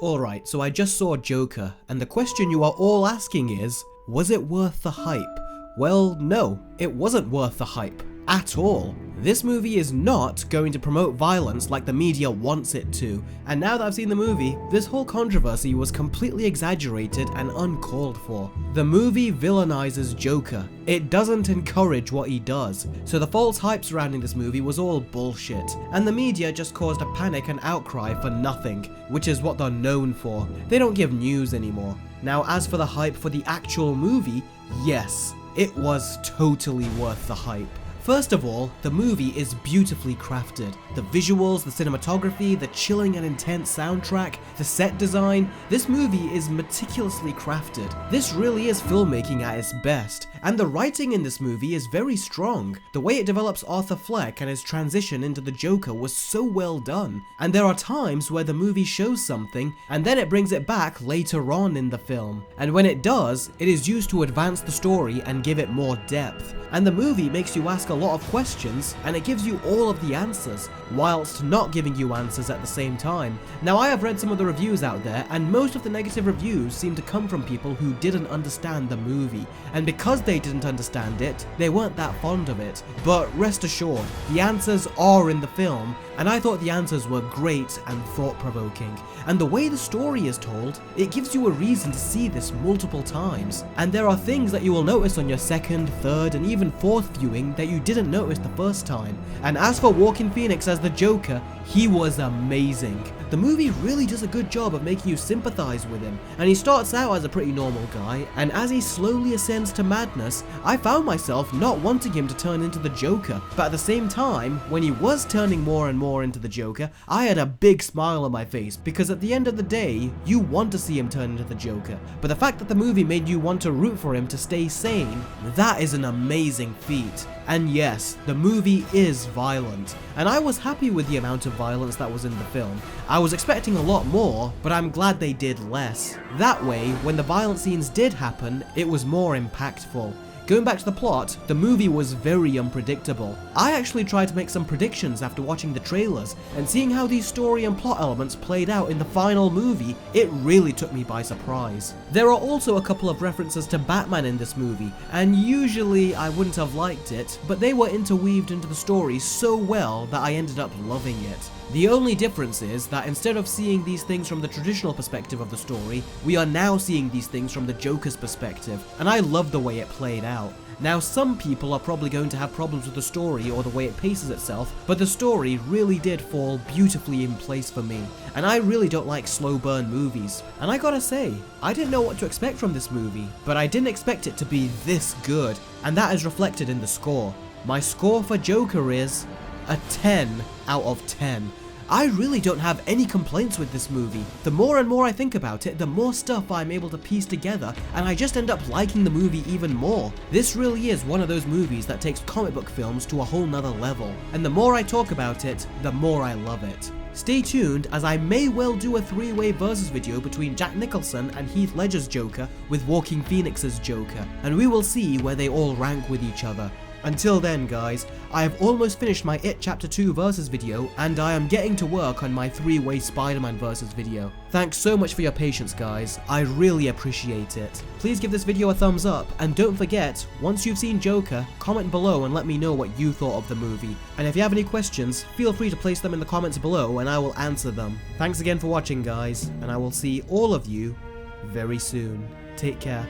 Alright, so I just saw Joker, and the question you are all asking is, was it worth the hype? Well, no, it wasn't worth the hype. At all. This movie is not going to promote violence like the media wants it to, and now that I've seen the movie, this whole controversy was completely exaggerated and uncalled for. The movie villainizes Joker. It doesn't encourage what he does, so the false hype surrounding this movie was all bullshit, and the media just caused a panic and outcry for nothing, which is what they're known for. They don't give news anymore. Now, as for the hype for the actual movie, yes, it was totally worth the hype. First of all, the movie is beautifully crafted. The visuals, the cinematography, the chilling and intense soundtrack, the set design, this movie is meticulously crafted. This really is filmmaking at its best, and the writing in this movie is very strong. The way it develops Arthur Fleck and his transition into the Joker was so well done, and there are times where the movie shows something, and then it brings it back later on in the film. And when it does, it is used to advance the story and give it more depth. And the movie makes you ask a lot of questions, and it gives you all of the answers, whilst not giving you answers at the same time. Now, I have read some of the reviews out there, and most of the negative reviews seem to come from people who didn't understand the movie, and because they didn't understand it, they weren't that fond of it. But rest assured, the answers are in the film, and I thought the answers were great and thought-provoking. And the way the story is told, it gives you a reason to see this multiple times. And there are things that you will notice on your second, third, and even fourth viewing that you didn't notice the first time. And as for Joaquin Phoenix as the Joker, he was amazing. The movie really does a good job of making you sympathize with him, and he starts out as a pretty normal guy, and as he slowly ascends to madness, I found myself not wanting him to turn into the Joker, but at the same time, when he was turning more and more into the Joker, I had a big smile on my face, because at the end of the day, you want to see him turn into the Joker, but the fact that the movie made you want to root for him to stay sane, that is an amazing feat. And yes, the movie is violent, and I was happy with the amount of violence that was in the film. I was expecting a lot more, but I'm glad they did less. That way, when the violent scenes did happen, it was more impactful. Going back to the plot, the movie was very unpredictable. I actually tried to make some predictions after watching the trailers, and seeing how these story and plot elements played out in the final movie, it really took me by surprise. There are also a couple of references to Batman in this movie, and usually I wouldn't have liked it, but they were interweaved into the story so well that I ended up loving it. The only difference is that instead of seeing these things from the traditional perspective of the story, we are now seeing these things from the Joker's perspective, and I love the way it played out. Now, some people are probably going to have problems with the story or the way it paces itself, but the story really did fall beautifully in place for me, and I really don't like slow burn movies. And I gotta say, I didn't know what to expect from this movie, but I didn't expect it to be this good, and that is reflected in the score. My score for Joker is a 10 out of 10. I really don't have any complaints with this movie. The more and more I think about it, the more stuff I'm able to piece together, and I just end up liking the movie even more. This really is one of those movies that takes comic book films to a whole nother level, and the more I talk about it, the more I love it. Stay tuned, as I may well do a three-way versus video between Jack Nicholson and Heath Ledger's Joker with Joaquin Phoenix's Joker, and we will see where they all rank with each other. Until then, guys, I have almost finished my It Chapter 2 versus video, and I am getting to work on my three-way Spider-Man versus video. Thanks so much for your patience, guys. I really appreciate it. Please give this video a thumbs up, and don't forget, once you've seen Joker, comment below and let me know what you thought of the movie. And if you have any questions, feel free to place them in the comments below and I will answer them. Thanks again for watching, guys, and I will see all of you very soon. Take care.